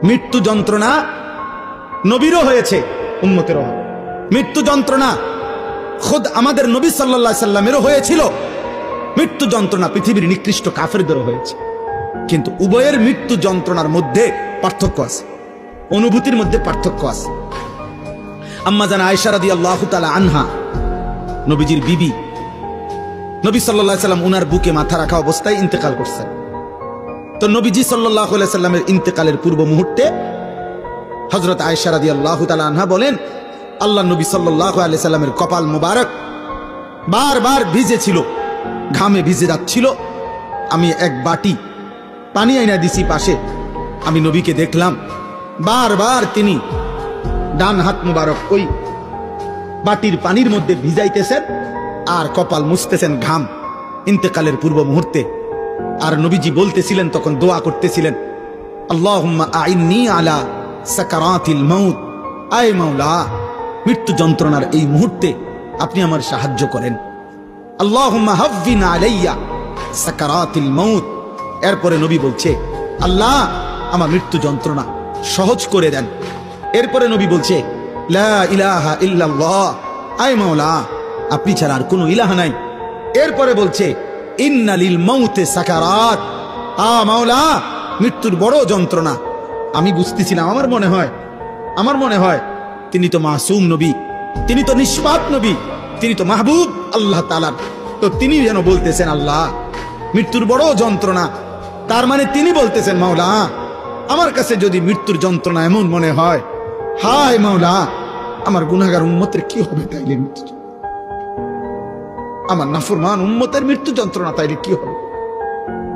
মৃত্যু যন্ত্রণা নবীরও হয়েছে, উম্মতেরও। মৃত্যু যন্ত্রণা খুদ আমাদের নবী সাল্লাল্লাহু আলাইহি সাল্লামেরও হয়েছিল। মৃত্যু যন্ত্রণা পৃথিবীর নিকৃষ্ট কাফেরদেরও হয়েছে। কিন্তু উভয়ের মৃত্যু যন্ত্রণার মধ্যে পার্থক্য আছে, অনুভূতির মধ্যে পার্থক্য আছে। আম্মা জান আয়েশা রাদিয়াল্লাহু তাআলা আনহা, নবীজির বিবি, নবী সাল্লাল্লাহু আলাইহি সাল্লাম উনার বুকে মাথা রাখা অবস্থায় ইন্তেকাল করছেন। তো নবীজি সাল্লাল্লাহু আলাইহি সাল্লামের ইন্তেকালের পূর্ব মুহূর্তে হযরত আয়েশা রাদিয়াল্লাহু তাআলা আনহা বলেন, আল্লাহ নবী সাল্লাল্লাহু আলাইহি সাল্লামের কপাল মোবারক বারবার ভিজে ছিল, ঘামে ভিজে যাচ্ছিল। আমি এক বাটি পানি আইনা দিছি পাশে, আমি নবীকে দেখলাম বারবার তিনি ডান হাত মোবারক ওই বাটির পানির মধ্যে ভিজাইতেছেন আর কপাল মুছতেছেন ঘাম, ইন্তেকালের পূর্ব মুহূর্তে। আর নবীজি বলতেছিলেন, তখন দোয়া করতেছিলেন, আল্লাহুম্মা আইন্নি আলা সাকারাতিল মাউত, আয় মাওলা মৃত্যু যন্ত্রণার এই মুহূর্তে আপনি আমার সাহায্য করেন। আল্লাহুম্মা হাফিন আলাইয়া সাকারাতিল মাউত। এরপরে নবী বলছে, আল্লাহ আমার মৃত্যু যন্ত্রণা সহজ করে দেন। এরপরে নবী বলছে, লা ইলাহা ইল্লাল্লাহ, আয় মাওলা আপনি ছাড়া আর কোনো ইলাহ নাই। এরপরে বলছে, ইন্না লিল মাউতে সাকারাত, মাওলা মৃত্যুর বড় যন্ত্রণা। আমি বুঝতেছিলাম, আমার মনে হয় তিনি তো মাসুম নবী, তিনি তো নিষ্পাপ নবী, তিনি তো মাহবুব আল্লাহ তাআলার। তো তিনি যেন বলতেছেন, আল্লাহ মৃত্যুর বড় যন্ত্রণা, তার মানে তিনি বলতেছেন, মাওলা আমার কাছে যদি মৃত্যুর যন্ত্রণা এমন মনে হয়, হায় মাওলা আমার গুনাহগার উম্মতের কি হবে তাইলে, আমার নাফরমান উম্মতের মৃত্যু যন্ত্রণা তাইলে কি হবে।